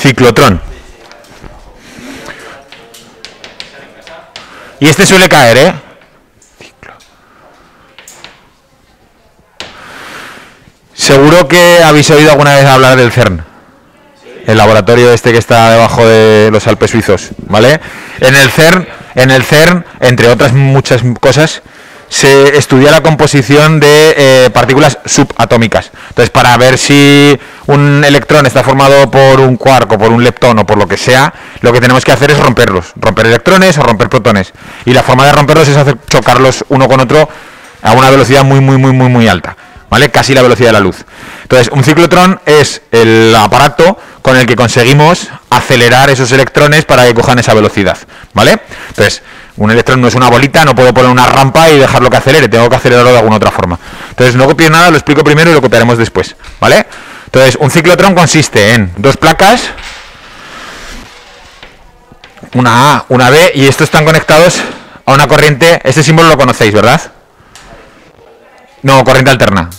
ciclotrón. Y este suele caer, ¿eh? Seguro que habéis oído alguna vez hablar del CERN. El laboratorio este que está debajo de los Alpes suizos, ¿vale? En el CERN, entre otras muchas cosas, se estudia la composición de partículas subatómicas. Entonces, para ver si un electrón está formado por un quark o por un leptón o por lo que sea, lo que tenemos que hacer es romperlos, romper electrones o romper protones. Y la forma de romperlos es hacer chocarlos uno con otro a una velocidad muy alta, ¿vale? Casi la velocidad de la luz. Entonces, un ciclotrón es el aparato con el que conseguimos acelerar esos electrones para que cojan esa velocidad, ¿vale? Entonces, un electrón no es una bolita, no puedo poner una rampa y dejarlo que acelere, tengo que acelerarlo de alguna otra forma. Entonces, no copio nada, lo explico primero y lo copiaremos después, ¿vale? Entonces, un ciclotrón consiste en dos placas, una A, una B, y estos están conectados a una corriente. Este símbolo lo conocéis, ¿verdad? No, corriente alterna.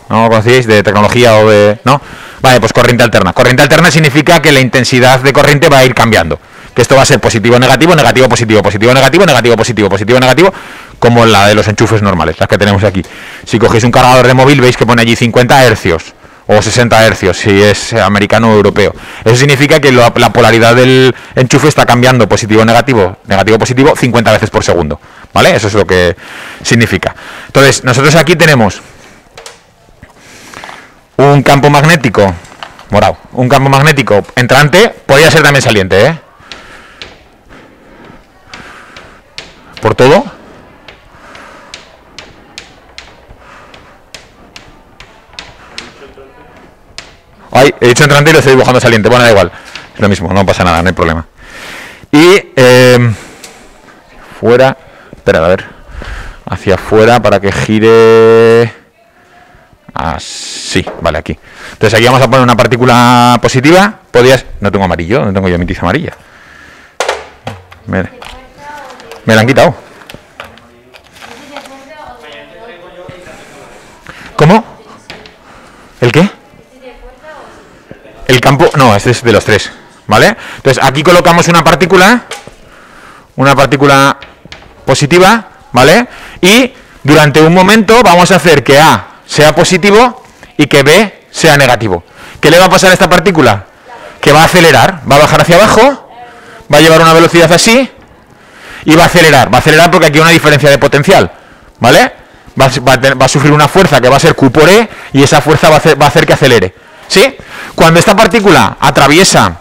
¿No lo conocéis? ¿De tecnología o de...? ¿No? Vale, pues corriente alterna. Corriente alterna significa que la intensidad de corriente va a ir cambiando. Que esto va a ser positivo, negativo, negativo, positivo, positivo, negativo, negativo, positivo, positivo, negativo, como la de los enchufes normales, las que tenemos aquí. Si cogéis un cargador de móvil, veis que pone allí 50 hercios o 60 hercios, si es americano o europeo. Eso significa que la polaridad del enchufe está cambiando positivo, negativo, negativo, positivo, 50 veces por segundo. ¿Vale? Eso es lo que significa. Entonces, nosotros aquí tenemos un campo magnético morado, un campo magnético entrante, podría ser también saliente, ¿eh? Por todo. Ay, he dicho entrante y lo estoy dibujando saliente. Bueno, da igual, es lo mismo, no pasa nada, no hay problema. Y fuera, espera, a ver, hacia afuera para que gire así, vale, aquí. Entonces aquí vamos a poner una partícula positiva. Podrías, no tengo amarillo, no tengo yo mi tiza amarilla. Me la han quitado. ¿Cómo? ¿El qué? El campo, no, este es de los tres, ¿vale? Entonces aquí colocamos una partícula positiva, ¿vale? Y durante un momento vamos a hacer que A sea positivo y que B sea negativo. ¿Qué le va a pasar a esta partícula? Que va a acelerar, va a bajar hacia abajo, va a llevar una velocidad así y va a acelerar porque aquí hay una diferencia de potencial, ¿vale? Va a sufrir una fuerza que va a ser Q por E y esa fuerza va a hacer que acelere, ¿sí? Cuando esta partícula atraviesa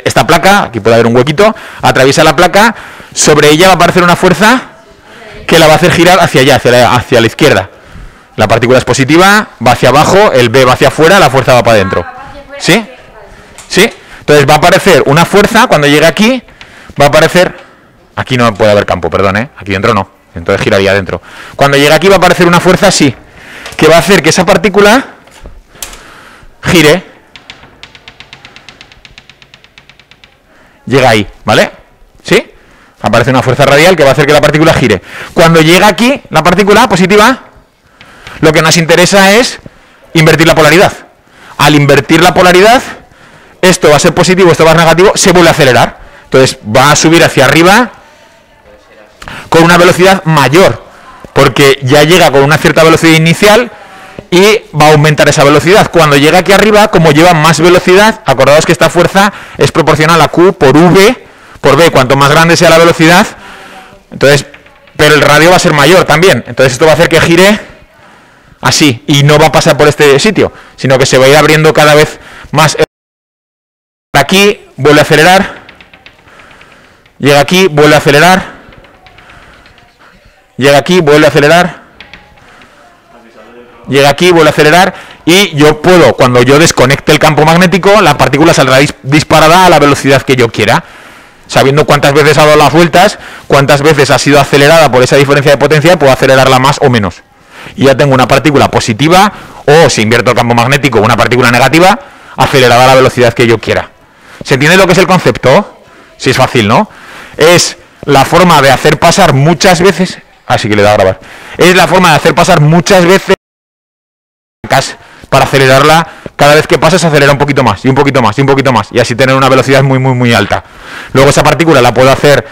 esta placa, aquí puede haber un huequito, atraviesa la placa, sobre ella va a aparecer una fuerza que la va a hacer girar hacia allá, hacia la izquierda. La partícula es positiva, va hacia abajo, el B va hacia afuera, la fuerza va para adentro. ¿Sí? ¿Sí? Entonces va a aparecer una fuerza, cuando llegue aquí, va a aparecer... Aquí no puede haber campo, perdón, ¿eh? Aquí dentro no, entonces giraría adentro. Cuando llegue aquí va a aparecer una fuerza así, que va a hacer que esa partícula gire. Llega ahí, ¿vale? ¿Sí? Aparece una fuerza radial que va a hacer que la partícula gire. Cuando llega aquí, la partícula positiva, lo que nos interesa es invertir la polaridad. Al invertir la polaridad, esto va a ser positivo, esto va a ser negativo, se vuelve a acelerar. Entonces va a subir hacia arriba con una velocidad mayor, porque ya llega con una cierta velocidad inicial y va a aumentar esa velocidad. Cuando llega aquí arriba, como lleva más velocidad, acordaos que esta fuerza es proporcional a Q por V por B. Cuanto más grande sea la velocidad, entonces, pero el radio va a ser mayor también. Entonces esto va a hacer que gire así y no va a pasar por este sitio, sino que se va a ir abriendo cada vez más. Aquí vuelve a acelerar, llega aquí, vuelve a acelerar, llega aquí, vuelve a acelerar, llega aquí, vuelve a acelerar, y yo puedo, cuando yo desconecte el campo magnético, la partícula saldrá disparada a la velocidad que yo quiera, sabiendo cuántas veces ha dado las vueltas, cuántas veces ha sido acelerada por esa diferencia de potencia, puedo acelerarla más o menos. Y ya tengo una partícula positiva, o si invierto el campo magnético, una partícula negativa, acelerada a la velocidad que yo quiera. ¿Se entiende lo que es el concepto? Sí, es fácil, ¿no? Es la forma de hacer pasar muchas veces... Así que le da a grabar. Es la forma de hacer pasar muchas veces para acelerarla. Cada vez que pasa se acelera un poquito más, y un poquito más, y un poquito más, y así tener una velocidad muy, muy, muy alta. Luego esa partícula la puedo hacer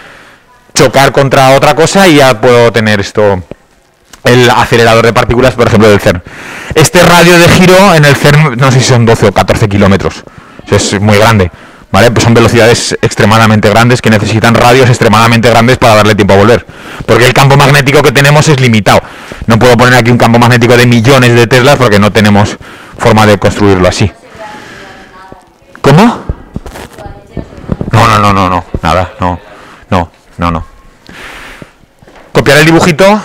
chocar contra otra cosa y ya puedo tener esto, el acelerador de partículas, por ejemplo, del CERN. Este radio de giro en el CERN, no sé si son 12 o 14 kilómetros, es muy grande, ¿vale? Pues son velocidades extremadamente grandes que necesitan radios extremadamente grandes para darle tiempo a volver, porque el campo magnético que tenemos es limitado. No puedo poner aquí un campo magnético de millones de teslas porque no tenemos forma de construirlo así. ¿Cómo? No, nada, no. Copiar el dibujito.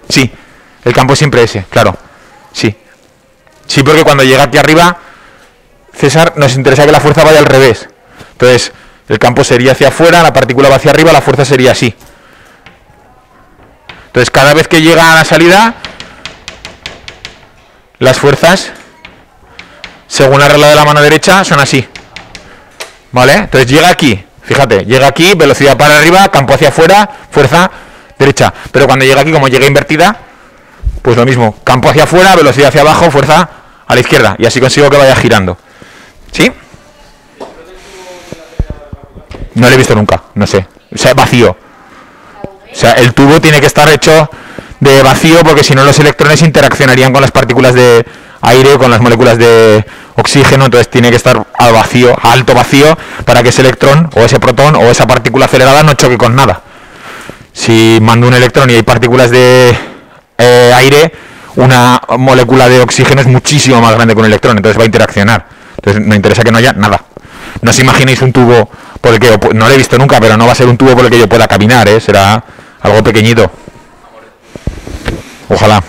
Sí, el campo es siempre ese, claro. Sí, porque cuando llega aquí arriba, César, nos interesa que la fuerza vaya al revés. Entonces, el campo sería hacia afuera, la partícula va hacia arriba, la fuerza sería así. Entonces, cada vez que llega a la salida, las fuerzas, según la regla de la mano derecha, son así. ¿Vale? Entonces llega aquí, fíjate, llega aquí, velocidad para arriba, campo hacia afuera, fuerza derecha. Pero cuando llega aquí, como llega invertida, pues lo mismo, campo hacia afuera, velocidad hacia abajo, fuerza a la izquierda. Y así consigo que vaya girando. ¿Sí? No lo he visto nunca, no sé. O sea, vacío. O sea, el tubo tiene que estar hecho de vacío porque si no los electrones interaccionarían con las partículas de aire o con las moléculas de oxígeno, entonces tiene que estar al vacío, a alto vacío, para que ese electrón o ese protón o esa partícula acelerada no choque con nada. Si mando un electrón y hay partículas de aire, una molécula de oxígeno es muchísimo más grande que un electrón, entonces va a interaccionar. Entonces me interesa que no haya nada. No os imaginéis un tubo por el que, no lo he visto nunca, pero no va a ser un tubo por el que yo pueda caminar, será algo pequeñito. Ojalá.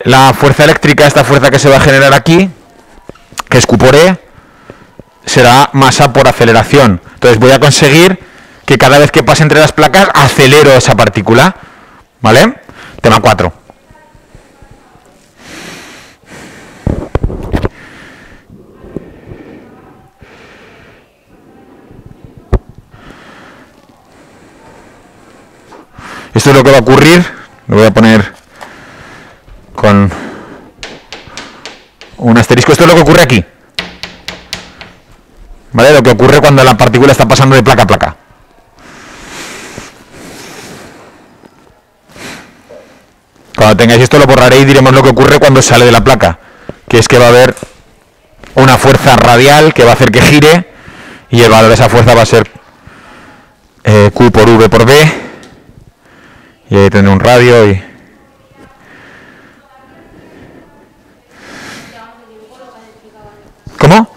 La fuerza eléctrica, esta fuerza que se va a generar aquí, que es Q por E, será masa por aceleración. Entonces voy a conseguir que cada vez que pase entre las placas acelero esa partícula. ¿Vale? Tema 4. Esto es lo que va a ocurrir. Lo voy a poner con un asterisco. Esto es lo que ocurre aquí. ¿Vale? Lo que ocurre cuando la partícula está pasando de placa a placa. Cuando tengáis esto lo borraré y diremos lo que ocurre cuando sale de la placa. Que es que va a haber una fuerza radial que va a hacer que gire y el valor de esa fuerza va a ser Q por V por B. Y ahí tendré un radio y... ¿Cómo?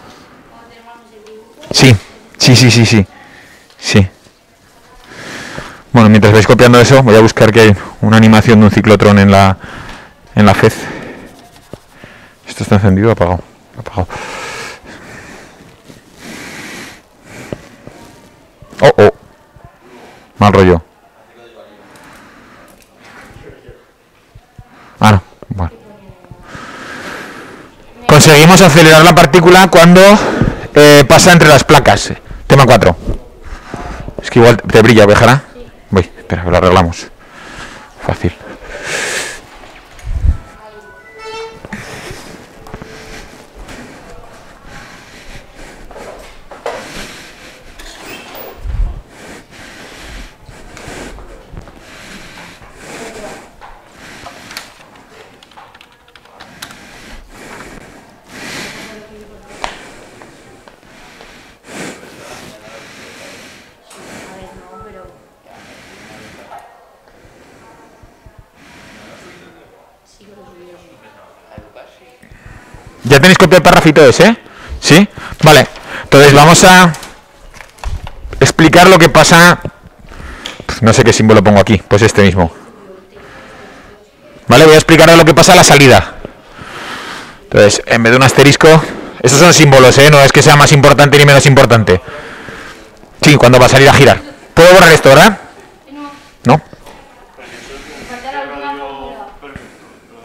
Sí. Bueno, mientras vais copiando eso, voy a buscar que hay una animación de un ciclotrón en la FEZ. ¿Esto está encendido o apagado? Apagado. Oh. Mal rollo. Ah, no. Bueno. Conseguimos acelerar la partícula cuando pasa entre las placas. Tema 4. Es que igual te brilla, ¿dejará? Voy, espera, lo arreglamos. Fácil. ¿Ya tenéis copia del parrafito ese? ¿Sí? Vale. Entonces vamos a explicar lo que pasa. No sé qué símbolo pongo aquí, pues este mismo. Vale, voy a explicar lo que pasa a la salida. Entonces, en vez de un asterisco, estos son símbolos, no es que sea más importante ni menos importante. Sí, cuando va a salir a girar. ¿Puedo borrar esto, verdad? ¿No?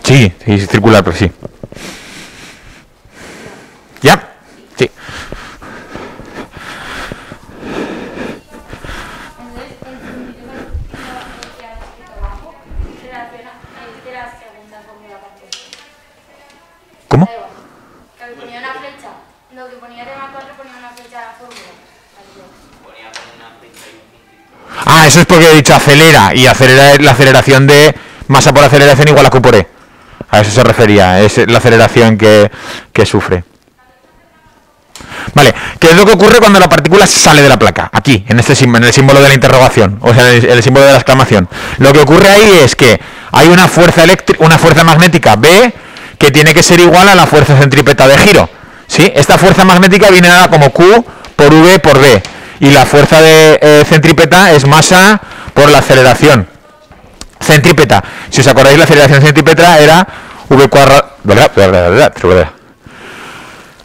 Sí, sí, circular, pero sí. ¿Ya? Sí. ¿Cómo? Que ponía una flecha. Lo que ponía tema 4 ponía una flecha a la fórmula. Ah, eso es porque he dicho acelera, y acelera es la aceleración de masa por aceleración igual a Q por E. A eso se refería, es la aceleración que sufre. Vale, ¿qué es lo que ocurre cuando la partícula sale de la placa? Aquí, en este en el símbolo de la interrogación, o sea, en el símbolo de la exclamación. Lo que ocurre ahí es que hay una fuerza magnética B que tiene que ser igual a la fuerza centrípeta de giro. ¿Sí? Esta fuerza magnética viene dada como Q por V por D. Y la fuerza de centrípeta es masa por la aceleración. Centrípeta. Si os acordáis, la aceleración centrípeta era V cuadrado. ¿Verdad?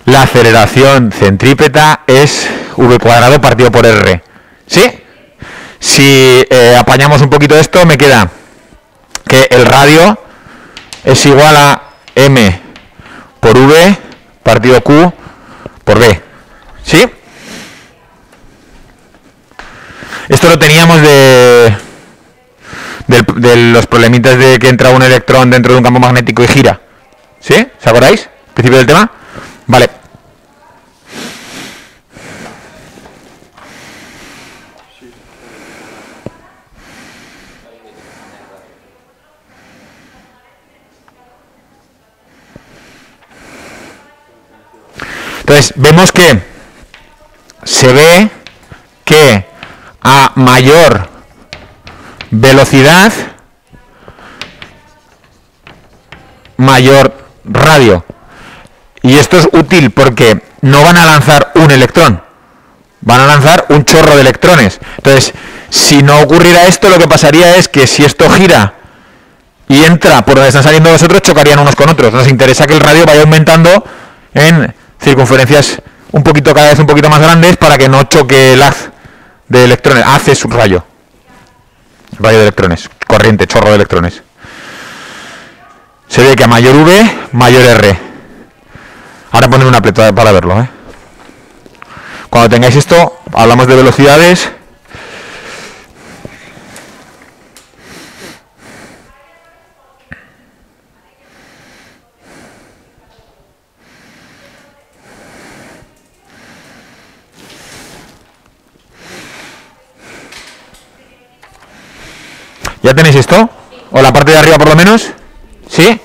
La aceleración centrípeta es V cuadrado partido por R. ¿Sí? Si apañamos un poquito esto, me queda que el radio es igual a M por V partido Q por B. ¿Sí? Esto lo teníamos de los problemitas de que entra un electrón dentro de un campo magnético y gira. ¿Sí? ¿Os acordáis? ¿Principio del tema? Vale. Entonces, vemos que se ve que a mayor velocidad, mayor radio. Y esto es útil porque no van a lanzar un electrón, van a lanzar un chorro de electrones. Entonces, si no ocurriera esto, lo que pasaría es que si esto gira y entra por donde están saliendo los otros, chocarían unos con otros. Nos interesa que el radio vaya aumentando en circunferencias cada vez un poquito más grandes para que no choque el haz de electrones. Haz es un rayo de electrones, corriente, chorro de electrones. Se ve que a mayor V, mayor R. Ahora poner una pleta para verlo. Cuando tengáis esto, hablamos de velocidades. ¿Ya tenéis esto? ¿O la parte de arriba por lo menos? ¿Sí?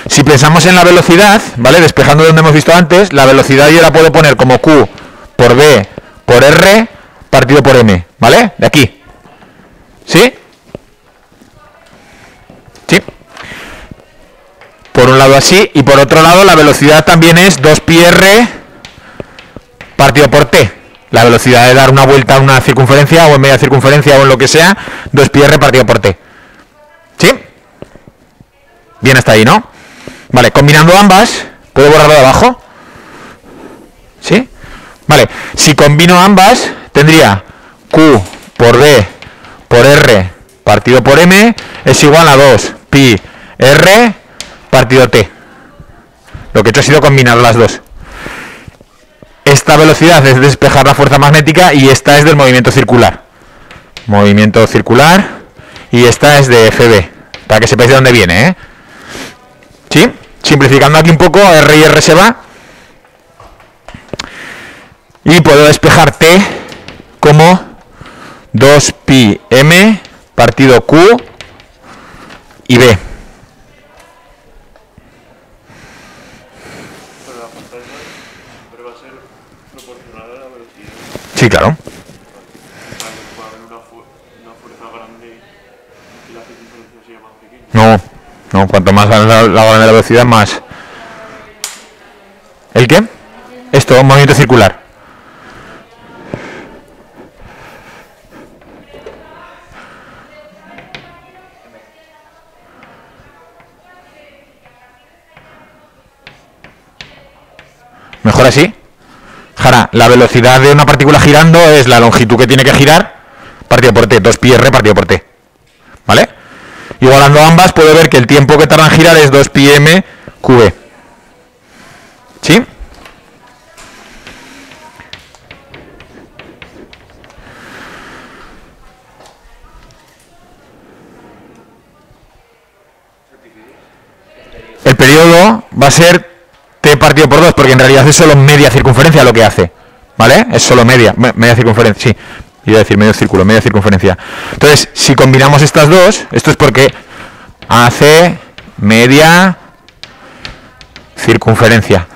Si pensamos en la velocidad, ¿vale? Despejando donde hemos visto antes, la velocidad yo la puedo poner como Q por V por R partido por M, ¿vale? De aquí. ¿Sí? Sí. Por un lado así, y por otro lado la velocidad también es 2πr partido por t. La velocidad de dar una vuelta a una circunferencia o en media circunferencia o en lo que sea, 2πr partido por t. ¿Sí? Bien hasta ahí, ¿no? Vale, combinando ambas, ¿puedo borrarlo de abajo? ¿Sí? Vale, si combino ambas, tendría Q por V por R partido por M es igual a 2πr partido t. Lo que he hecho ha sido combinar las dos. Esta velocidad es despejar la fuerza magnética y esta es del movimiento circular. Movimiento circular y esta es de Fb, para que sepáis de dónde viene, ¿Sí? Simplificando aquí un poco, R y R se va. Y puedo despejar T como 2πm partido Q y B. Pero la pantalla siempre va a ser proporcional a la velocidad. Sí, claro. Puede haber una una fuerza grande y la circunferencia sea más pequeña. No, cuanto más la velocidad, más. ¿El qué? Esto, un movimiento circular. ¿Mejor así? Jara, la velocidad de una partícula girando es la longitud que tiene que girar partido por t, 2πr partido por t. ¿Vale? Igualando ambas, puedo ver que el tiempo que tarda en girar es 2πm qv. ¿Sí? El periodo va a ser t partido por 2, porque en realidad es solo media circunferencia lo que hace. ¿Vale? Es solo media circunferencia, sí. Iba a decir medio círculo, media circunferencia. Entonces, si combinamos estas dos, esto es porque hace media circunferencia.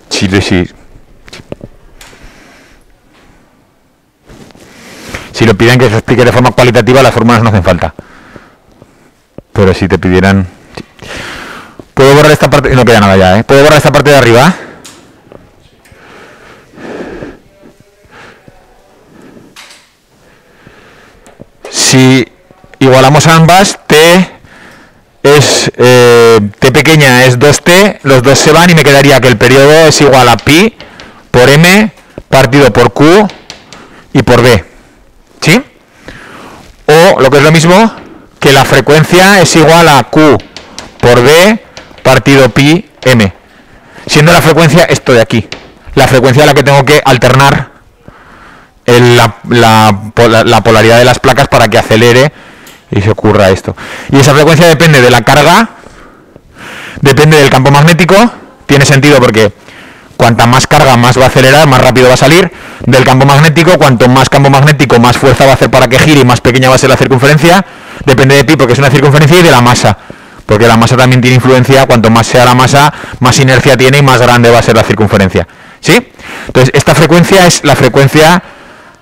Sí. Si lo piden que se explique de forma cualitativa, las fórmulas no hacen falta. Pero si te pidieran... ¿Puedo borrar esta parte? No queda nada ya, ¿eh? ¿Puedo borrar esta parte de arriba? Si igualamos ambas, t pequeña es 2t, los dos se van y me quedaría que el periodo es igual a pi por m partido por q y por b. ¿Sí? O, lo que es lo mismo, que la frecuencia es igual a q por b partido pi m. Siendo la frecuencia esto de aquí. La frecuencia a la que tengo que alternar la polaridad de las placas para que acelere y se ocurra esto. Y esa frecuencia depende de la carga, depende del campo magnético. Tiene sentido porque cuanta más carga, más va a acelerar, más rápido va a salir. Del campo magnético, cuanto más campo magnético, más fuerza va a hacer para que gire y más pequeña va a ser la circunferencia. Depende de pi porque es una circunferencia, y de la masa, porque la masa también tiene influencia. Cuanto más sea la masa, más inercia tiene y más grande va a ser la circunferencia. ¿Sí? Entonces, esta frecuencia es la frecuencia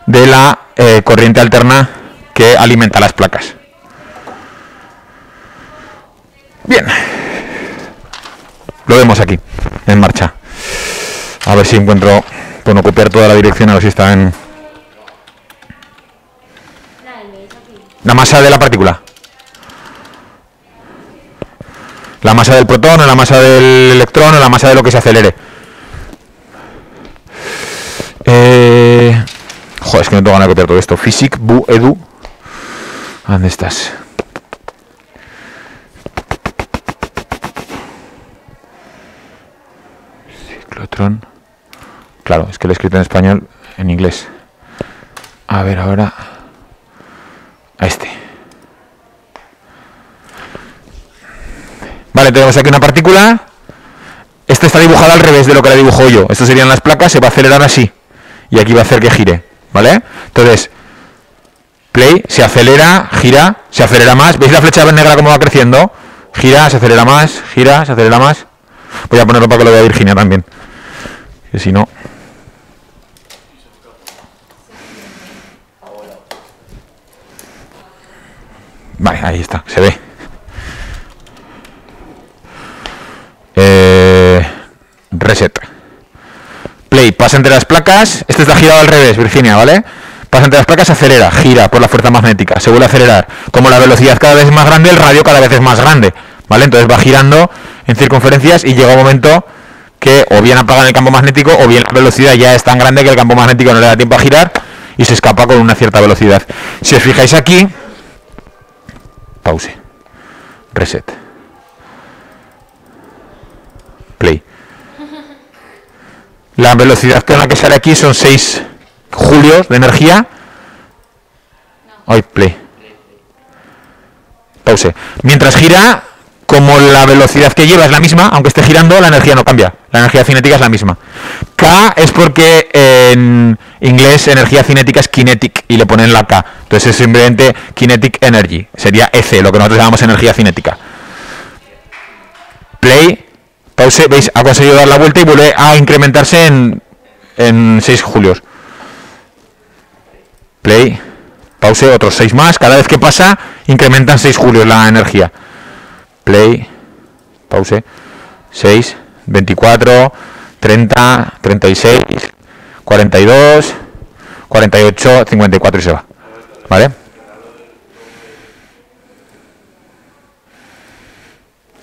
de la corriente alterna que alimenta las placas. Bien. Lo vemos aquí, en marcha. A ver si encuentro, bueno, copiar toda la dirección, a ver si está en... La masa de la partícula. La masa del protón, o la masa del electrón, o la masa de lo que se acelere. Joder, es que no tengo ganas de copiar todo esto. Physic, Bu, Edu. ¿Dónde estás? Ciclotrón. Claro, es que lo he escrito en español, en inglés. A ver, ahora... A este. Vale, tenemos aquí una partícula. Esta está dibujada al revés de lo que la dibujo yo. Estas serían las placas, se va a acelerar así. Y aquí va a hacer que gire, ¿vale? Entonces, play, se acelera, gira, se acelera más. ¿Veis la flecha negra cómo va creciendo? Gira, se acelera más, gira, se acelera más. Voy a ponerlo para que lo vea Virginia también. Que si no... Vale, ahí está, se ve. Reset. Play, pasa entre las placas. Este está girado al revés, Virginia, ¿vale? Pasa entre las placas, acelera, gira por la fuerza magnética, se vuelve a acelerar. Como la velocidad cada vez es más grande, el radio cada vez es más grande, ¿vale? Entonces va girando en circunferencias y llega un momento que o bien apagan el campo magnético o bien la velocidad ya es tan grande que el campo magnético no le da tiempo a girar y se escapa con una cierta velocidad. Si os fijáis aquí, pause, reset, play. La velocidad con la que sale aquí son 6 julios de energía. Hoy play. Pause. Mientras gira, como la velocidad que lleva es la misma, aunque esté girando, la energía no cambia. La energía cinética es la misma. K es porque en inglés energía cinética es kinetic y le ponen la K. Entonces es simplemente kinetic energy. Sería EC, lo que nosotros llamamos energía cinética. Play, Pause, veis, ha conseguido dar la vuelta y vuelve a incrementarse en 6 julios. Play, pause, otros 6 más. Cada vez que pasa, incrementan 6 julios la energía. Play, pause, 6, 24, 30, 36, 42, 48, 54 y se va. ¿Vale?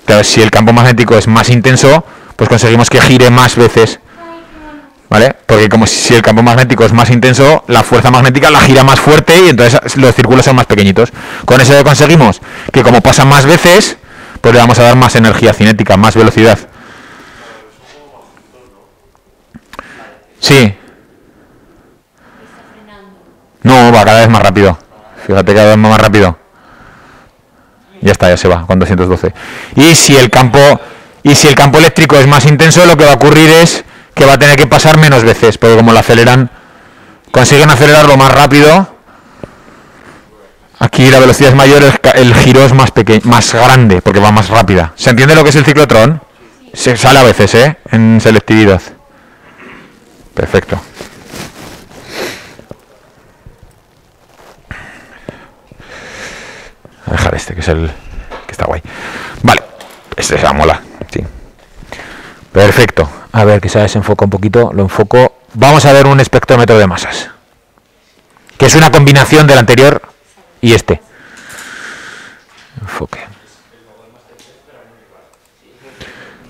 Claro, si el campo magnético es más intenso, pues conseguimos que gire más veces. ¿Vale? Porque como si el campo magnético es más intenso, la fuerza magnética la gira más fuerte y entonces los círculos son más pequeñitos. Con eso conseguimos que como pasa más veces, pues le vamos a dar más energía cinética, más velocidad. Sí. No, va cada vez más rápido. Fíjate, cada vez más rápido. Ya está, ya se va, con 212. Y si el campo eléctrico es más intenso, lo que va a ocurrir es que va a tener que pasar menos veces, porque como lo aceleran, consiguen acelerarlo más rápido. Aquí la velocidad es mayor, el giro es más pequeño, más grande, porque va más rápida. ¿Se entiende lo que es el ciclotrón? Se sale a veces, en selectividad. Perfecto. Voy a dejar este, que es el que está guay. Vale, este se va a mola. Sí. Perfecto. A ver, que se desenfoca un poquito. Lo enfoco. Vamos a ver un espectrómetro de masas, que es una combinación del anterior y este. Enfoque.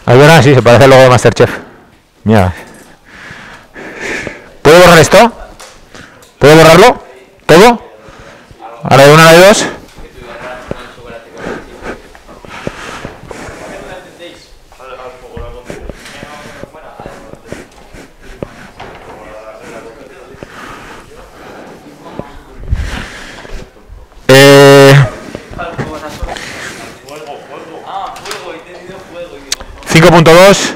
¿Ahí verán? Sí, se parece al logo de Masterchef. Mira. ¿Puedo borrar esto? ¿Puedo borrarlo? ¿Todo? ¿A la de 1, a la de 2? ¿5.2?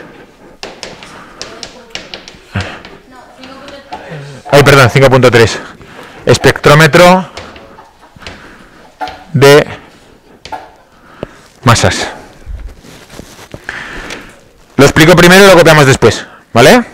Ay, perdón, 5.3. Espectrómetro de masas. Lo explico primero y lo copiamos después, ¿vale?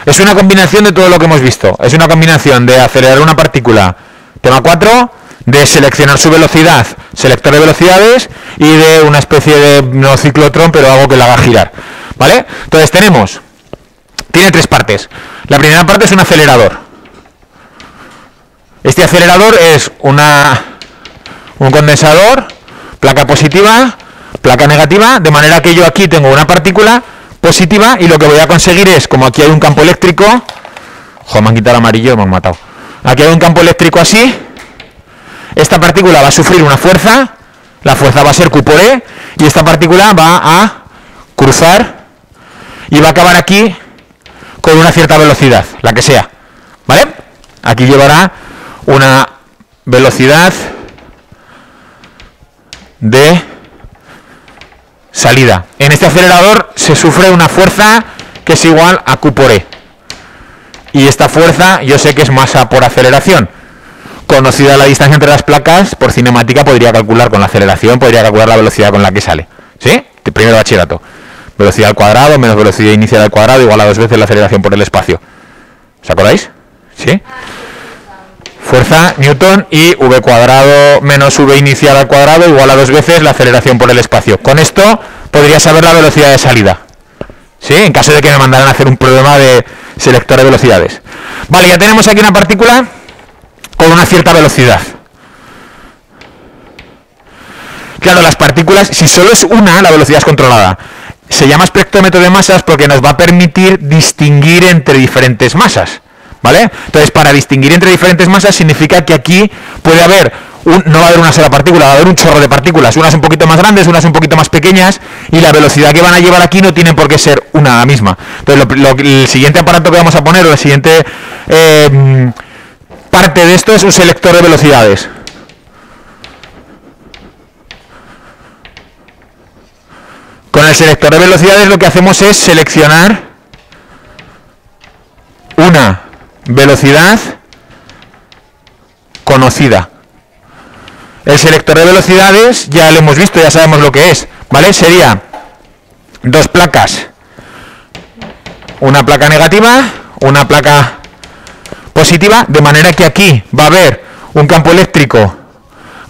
Es una combinación de todo lo que hemos visto. Es una combinación de acelerar una partícula, tema 4, de seleccionar su velocidad, selector de velocidades, y de una especie de no ciclotrón, pero algo que la haga girar, ¿vale? Entonces tiene 3 partes. La primera parte es un acelerador. Este acelerador es un condensador, placa positiva, placa negativa, de manera que yo aquí tengo una partícula positiva y lo que voy a conseguir es, como aquí hay un campo eléctrico, joder, me han quitado el amarillo, me han matado. Aquí hay un campo eléctrico así, esta partícula va a sufrir una fuerza, la fuerza va a ser Q por E, y esta partícula va a cruzar y va a acabar aquí con una cierta velocidad, la que sea, ¿vale? Aquí llevará una velocidad de salida. En este acelerador se sufre una fuerza que es igual a Q por E. Y esta fuerza yo sé que es masa por aceleración. Conocida la distancia entre las placas, por cinemática podría calcular con la aceleración, podría calcular la velocidad con la que sale. ¿Sí? Primero bachillerato. Velocidad al cuadrado menos velocidad inicial al cuadrado igual a 2 veces la aceleración por el espacio. ¿Os acordáis? ¿Sí? Fuerza Newton y v cuadrado menos v inicial al cuadrado igual a 2 veces la aceleración por el espacio. Con esto podría saber la velocidad de salida. ¿Sí? En caso de que me mandaran a hacer un problema de selector de velocidades. Vale, ya tenemos aquí una partícula con una cierta velocidad. Claro, las partículas, si solo es una, la velocidad es controlada. Se llama espectrómetro de masas porque nos va a permitir distinguir entre diferentes masas, ¿vale? Entonces, para distinguir entre diferentes masas significa que aquí puede haber, no va a haber una sola partícula, va a haber un chorro de partículas, unas un poquito más grandes, unas un poquito más pequeñas, y la velocidad que van a llevar aquí no tiene por qué ser una misma. Entonces, el siguiente aparato que vamos a poner, o la siguiente parte de esto es un selector de velocidades. Con el selector de velocidades lo que hacemos es seleccionar una velocidad conocida. El selector de velocidades ya lo hemos visto, ya sabemos lo que es, ¿vale? Sería dos placas, una placa negativa, una placa positiva, de manera que aquí va a haber un campo eléctrico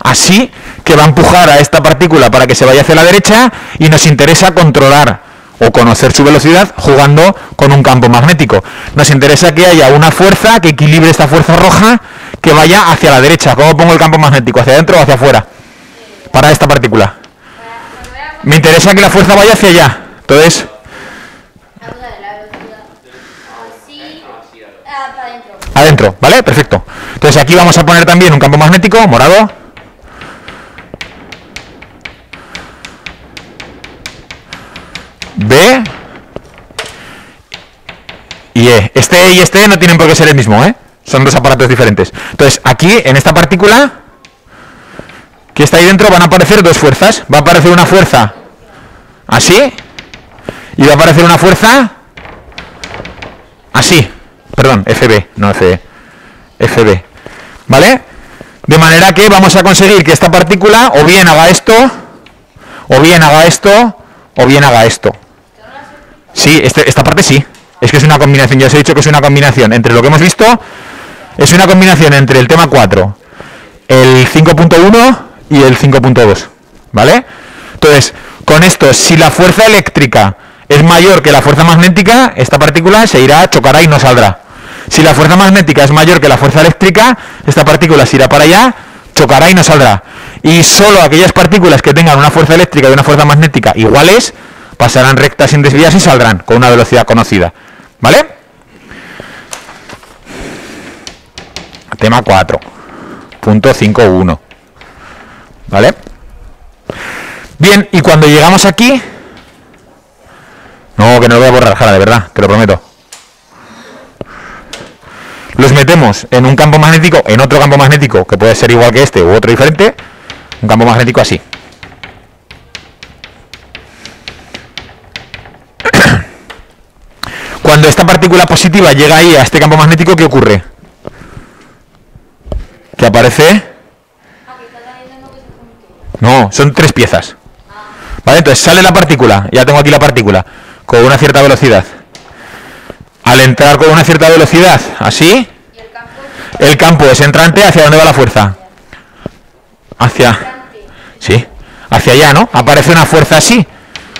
así, que va a empujar a esta partícula para que se vaya hacia la derecha, y nos interesa controlar o conocer su velocidad jugando con un campo magnético. Nos interesa que haya una fuerza que equilibre esta fuerza roja, que vaya hacia la derecha. ¿Cómo pongo el campo magnético? ¿Hacia adentro o hacia afuera? Para esta partícula. Me interesa que la fuerza vaya hacia allá. Entonces, Para adentro. adentro, ¿vale? Perfecto. Entonces aquí vamos a poner también un campo magnético morado. B y E. Este E y este E no tienen por qué ser el mismo, ¿eh? Son dos aparatos diferentes. Entonces, aquí, en esta partícula que está ahí dentro, van a aparecer dos fuerzas. Va a aparecer una fuerza así, y va a aparecer una fuerza así. Perdón, FB, no FE. FB. ¿Vale? De manera que vamos a conseguir que esta partícula o bien haga esto, o bien haga esto, o bien haga esto. Sí, esta parte sí. Es que es una combinación, ya os he dicho que es una combinación entre lo que hemos visto, es una combinación entre el tema 4, el 5.1 y el 5.2, ¿vale? Entonces, con esto, si la fuerza eléctrica es mayor que la fuerza magnética, esta partícula se irá, chocará y no saldrá. Si la fuerza magnética es mayor que la fuerza eléctrica, esta partícula se irá para allá, chocará y no saldrá. Y solo aquellas partículas que tengan una fuerza eléctrica y una fuerza magnética iguales pasarán rectas sin desviarse y saldrán con una velocidad conocida. ¿Vale? Tema 4.51. ¿Vale? Bien, y cuando llegamos aquí... No, que no lo voy a borrar, Jara, de verdad, te lo prometo. Los metemos en un campo magnético, en otro campo magnético, que puede ser igual que este u otro diferente. Un campo magnético así. Cuando esta partícula positiva llega ahí a este campo magnético, ¿qué ocurre? Que aparece... No, son tres piezas. ¿Vale? Entonces sale la partícula, ya tengo aquí la partícula, con una cierta velocidad. Al entrar con una cierta velocidad, así, el campo es entrante. ¿Hacia dónde va la fuerza? Hacia... Sí, hacia allá, ¿no? Aparece una fuerza así,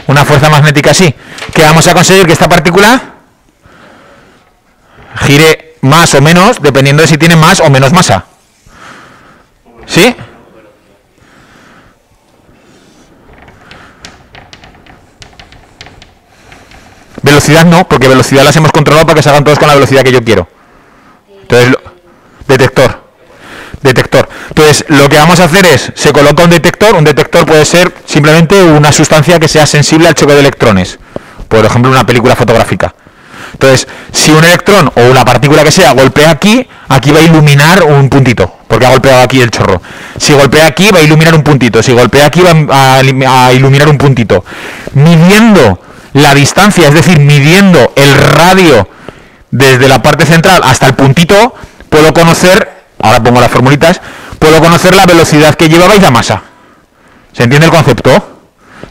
una fuerza magnética así, que vamos a conseguir que esta partícula gire más o menos, dependiendo de si tiene más o menos masa. ¿Sí? Velocidad no, porque velocidad las hemos controlado para que se hagan todos con la velocidad que yo quiero. Entonces, detector. Entonces, lo que vamos a hacer es, se coloca un detector. Un detector puede ser simplemente una sustancia que sea sensible al choque de electrones. Por ejemplo, una película fotográfica. Entonces, si un electrón o una partícula que sea golpea aquí, aquí va a iluminar un puntito, porque ha golpeado aquí el chorro. Si golpea aquí, va a iluminar un puntito. Si golpea aquí, va a iluminar un puntito. Midiendo la distancia, es decir, midiendo el radio desde la parte central hasta el puntito, puedo conocer, ahora pongo las formulitas, puedo conocer la velocidad que llevaba y la masa. ¿Se entiende el concepto?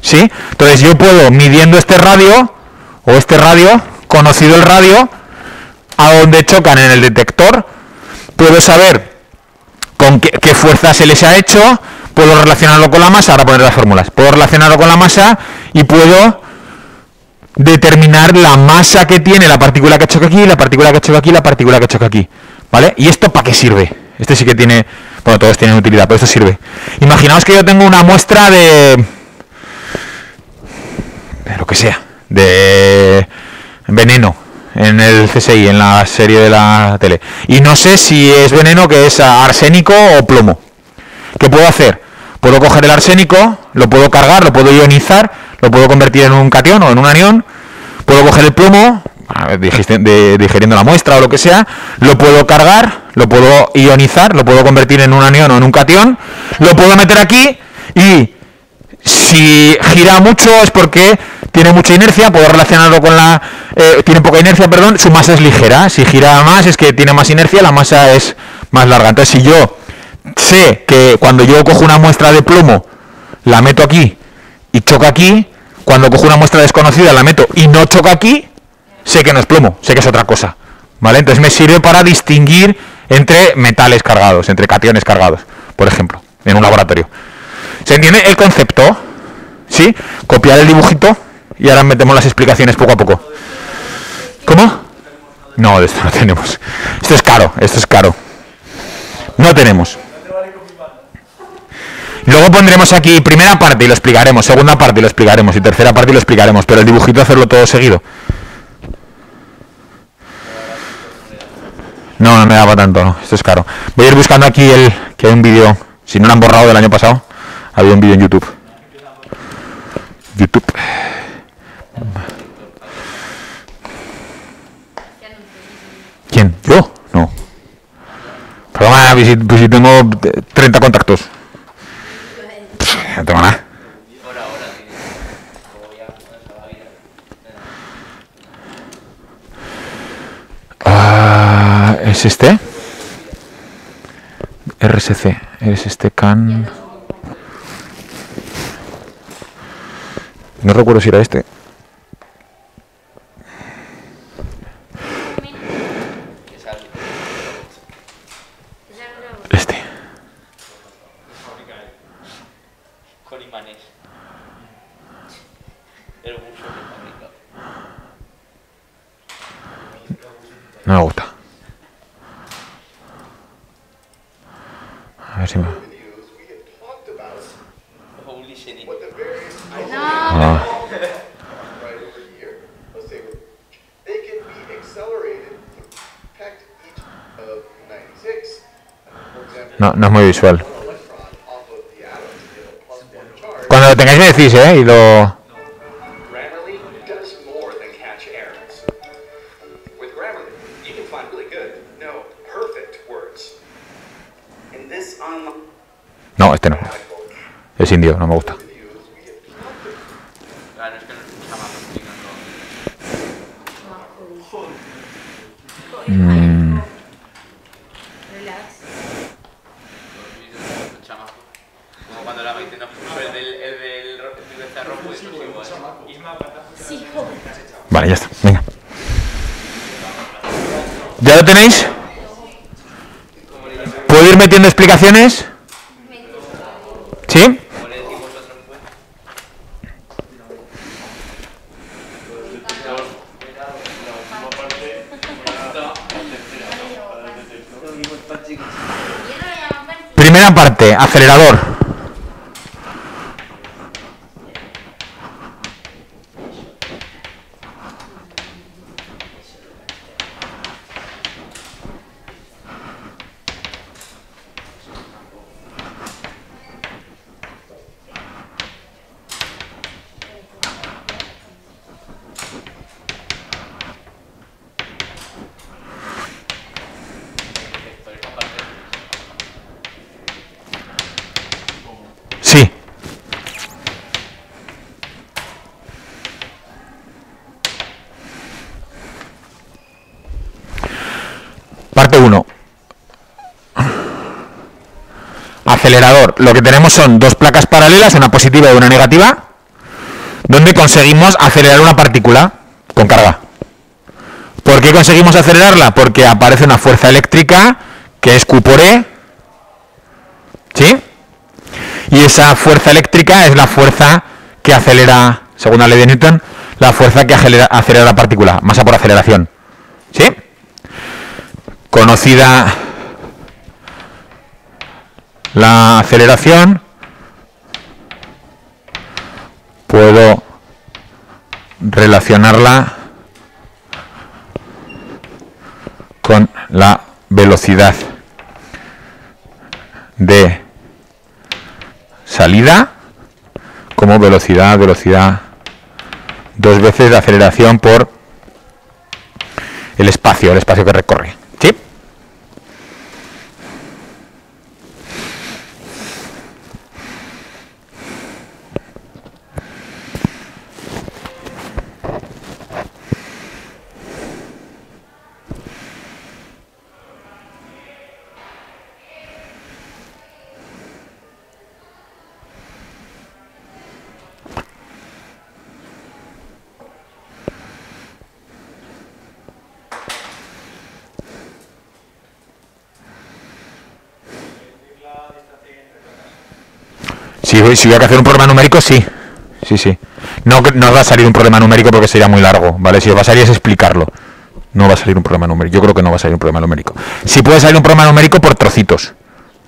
¿Sí? Entonces yo puedo, midiendo este radio, o este radio, conocido el radio, a donde chocan en el detector, puedo saber con qué fuerza se les ha hecho, puedo relacionarlo con la masa, ahora poner las fórmulas, puedo relacionarlo con la masa y puedo determinar la masa que tiene la partícula que choca aquí, la partícula que choca aquí, la partícula que choca aquí, ¿vale? ¿Y esto para qué sirve? Este sí que tiene, bueno, todos tienen utilidad, pero esto sirve. Imaginaos que yo tengo una muestra de lo que sea, de veneno en el CSI, en la serie de la tele, y no sé si es veneno, que es arsénico o plomo. ¿Qué puedo hacer? Puedo coger el arsénico, lo puedo cargar, lo puedo ionizar, lo puedo convertir en un catión o en un anión. Puedo coger el plomo, digiriendo la muestra o lo que sea, lo puedo cargar, lo puedo ionizar, lo puedo convertir en un anión o en un catión, lo puedo meter aquí, y si gira mucho es porque tiene mucha inercia, puedo relacionarlo con la... tiene poca inercia, perdón, su masa es ligera. Si gira más es que tiene más inercia, la masa es más larga. Entonces, si yo sé que cuando yo cojo una muestra de plomo, la meto aquí y choca aquí, cuando cojo una muestra desconocida, la meto y no choca aquí, sé que no es plomo, sé que es otra cosa, ¿vale? Entonces me sirve para distinguir entre metales cargados, entre cationes cargados, por ejemplo, en un laboratorio. ¿Se entiende el concepto? ¿Sí? Copiar el dibujito y ahora metemos las explicaciones poco a poco. ¿Cómo? No, de esto no tenemos. Esto es caro, esto es caro. No tenemos. Luego pondremos aquí primera parte y lo explicaremos, segunda parte y lo explicaremos y tercera parte y lo explicaremos, pero el dibujito hacerlo todo seguido. No, no me daba tanto, no, esto es caro. Voy a ir buscando aquí que hay un vídeo, si no lo han borrado del año pasado, había un vídeo en YouTube. YouTube. ¿Quién? ¿Yo? No. Programa, pues si tengo 30 contactos. No tengo nada. ¿Es este? RSC. ¿Es este CAN? No recuerdo si era este. Este. Con imanes. El buzo que fabrica. No me gusta. A ver si me... Holy shit. Ah. No, no es muy visual. Cuando lo tengáis me decís, y lo... Grammarly does more than catch errors. With Grammarly, you can find really good, no, perfect words. In this online No, este no. Es indio, no me gusta. Claro, es que no escucha más explicando. Relax. Los vídeos de los chamacos. Como cuando la Maite nos puso el del becerro, pues igual. Sí, joder. Vale, ya está. Venga. ¿Ya lo tenéis? ¿Puedo ir metiendo explicaciones? ¿Sí? ¿Cómo le decís vosotros, pues? Primera parte, acelerador. Sí. Parte 1. Acelerador. Lo que tenemos son dos placas paralelas, una positiva y una negativa, donde conseguimos acelerar una partícula con carga. ¿Por qué conseguimos acelerarla? Porque aparece una fuerza eléctrica que es Q por E. ¿Sí? Y esa fuerza eléctrica es la fuerza que acelera, según la ley de Newton, la fuerza que acelera la partícula, masa por aceleración. ¿Sí? Conocida la aceleración, puedo relacionarla con la velocidad de salida como velocidad dos veces de aceleración por el espacio que recorre. ¿Sí? Si hubiera que hacer un problema numérico, sí. Sí. No os va a salir un problema numérico porque sería muy largo, ¿vale? Si os va a salir es explicarlo. No va a salir un problema numérico. Yo creo que no va a salir un problema numérico. Sí puede salir un problema numérico por trocitos,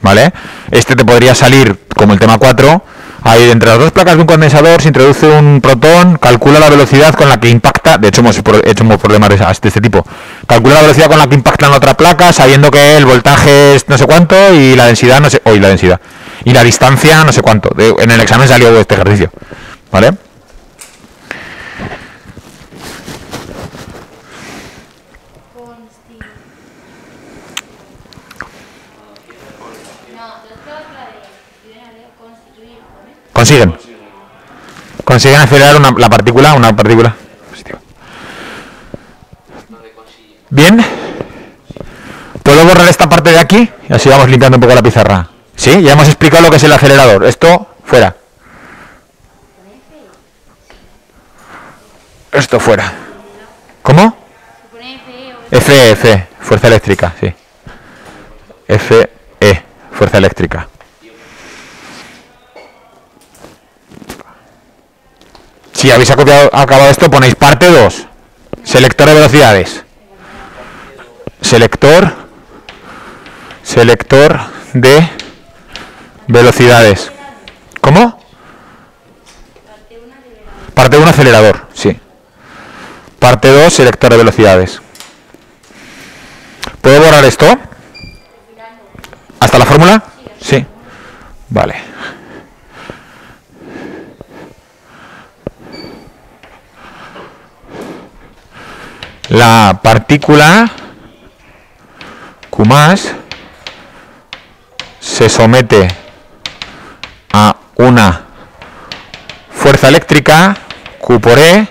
¿vale? Este te podría salir como el tema 4. Ahí entre las dos placas de un condensador se introduce un protón, calcula la velocidad con la que impacta. De hecho, hemos hecho problemas de este tipo. Calcula la velocidad con la que impacta en la otra placa, sabiendo que el voltaje es no sé cuánto y la densidad no sé. La densidad. Y la distancia no sé cuánto. En el examen salió este ejercicio, ¿vale? Consiguen acelerar una partícula positiva. Bien. ¿Puedo borrar esta parte de aquí? Y así vamos limpiando un poco la pizarra. Sí, ya hemos explicado lo que es el acelerador. Esto, fuera. Esto fuera. ¿Cómo? Fe, fuerza eléctrica, sí. Fe, fuerza eléctrica. Si habéis acabado esto, ponéis parte 2. Selector de velocidades. Selector de velocidades. ¿Cómo? Parte 1, acelerador, sí. Parte 2, selector de velocidades. ¿Puedo borrar esto? ¿Hasta la fórmula? Sí. Vale. La partícula Q+ se somete a una fuerza eléctrica Q por E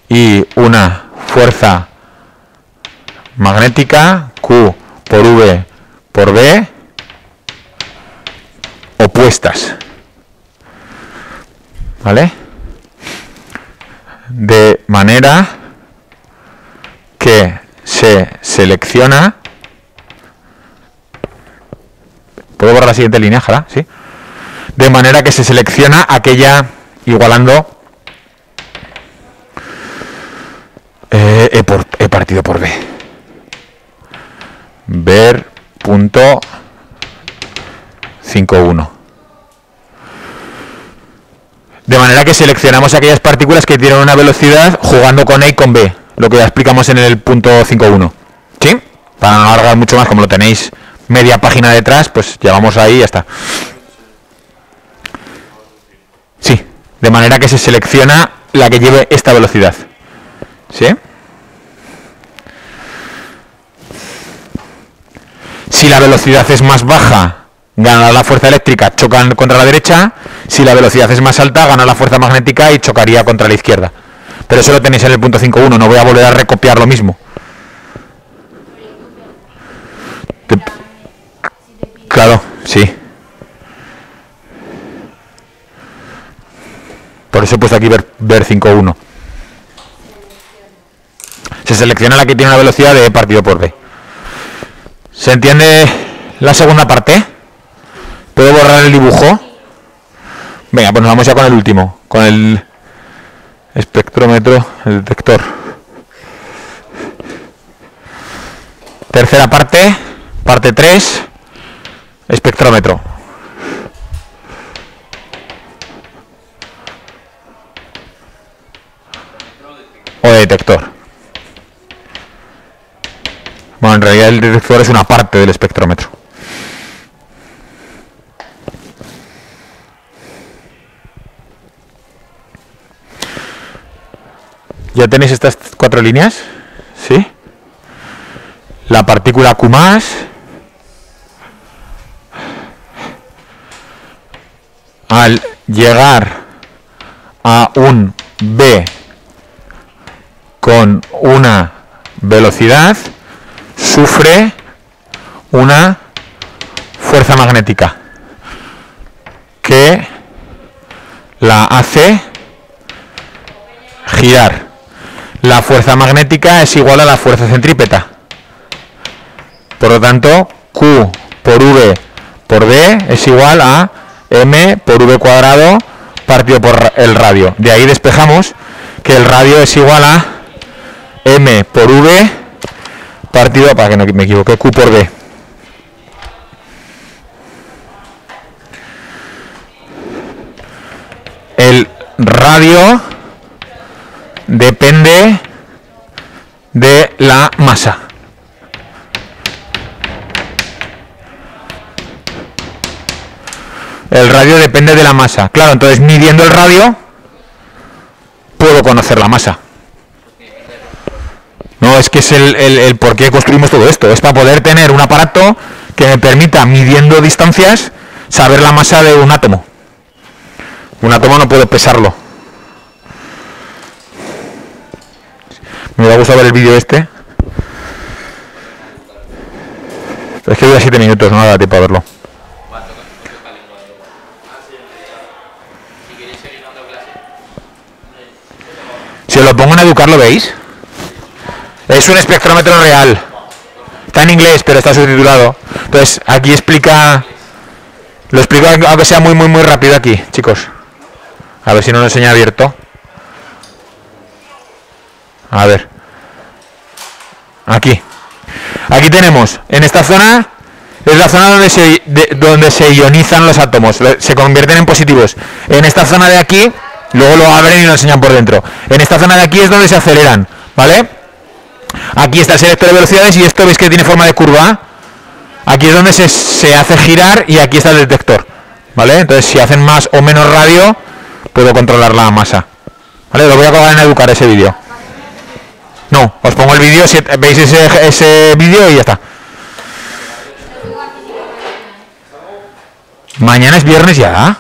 y una fuerza magnética Q por V por B opuestas, ¿vale? De manera que se selecciona. ¿Puedo borrar la siguiente línea, Jara? ¿Sí? De manera que se selecciona aquella igualando E partido por B. Ver punto 5.1. De manera que seleccionamos aquellas partículas que tienen una velocidad jugando con E y con B, lo que ya explicamos en el punto 5.1. ¿Sí? Para no alargar mucho más, como lo tenéis media página detrás, pues llevamos ahí y ya está. Sí, de manera que se selecciona la que lleve esta velocidad. ¿Sí? Si la velocidad es más baja, gana la fuerza eléctrica, chocan contra la derecha. Si la velocidad es más alta, gana la fuerza magnética y chocaría contra la izquierda. Pero eso lo tenéis en el punto 5.1, no voy a volver a recopiar lo mismo. Claro, sí. Por eso he puesto aquí ver 5.1. Se selecciona la que tiene una velocidad de E partido por B. ¿Se entiende la segunda parte? ¿Puedo borrar el dibujo? Venga, pues nos vamos ya con el último, con el espectrómetro, el detector. Tercera parte, parte 3, espectrómetro. O detector. Bueno, en realidad el detector es una parte del espectrómetro. ¿Ya tenéis estas 4 líneas? ¿Sí? La partícula Q+, al llegar a un B con una velocidad, sufre una fuerza magnética que la hace girar. La fuerza magnética es igual a la fuerza centrípeta. Por lo tanto, Q por V por D es igual a M por V cuadrado partido por el radio. De ahí despejamos que el radio es igual a M por V partido, para que no me equivoque, Q por D. El radio depende de la masa. El radio depende de la masa. Claro, entonces midiendo el radio puedo conocer la masa. No, es que es el por qué construimos todo esto. Es para poder tener un aparato que me permita, midiendo distancias, saber la masa de un átomo. Un átomo no puedo pesarlo. Me hubiera gustado ver el vídeo este. Pero es que dura 7 minutos, no da tiempo a verlo. Si os lo pongo en Educar, ¿lo veis? Es un espectrómetro real. Está en inglés, pero está subtitulado. Entonces, aquí explica... Lo explico aunque sea muy rápido aquí, chicos. A ver si no lo enseña abierto. A ver. Aquí. Aquí tenemos, en esta zona, es la zona donde se ionizan los átomos. Se convierten en positivos. En esta zona de aquí, luego lo abren y lo enseñan por dentro. En esta zona de aquí es donde se aceleran, ¿vale? Aquí está el selector de velocidades y esto veis que tiene forma de curva. Aquí es donde se hace girar y aquí está el detector, ¿vale? Entonces si hacen más o menos radio, puedo controlar la masa. ¿Vale? Lo voy a acabar en Educar ese vídeo. No, os pongo el vídeo, si veis ese vídeo y ya está. Mañana es viernes ya.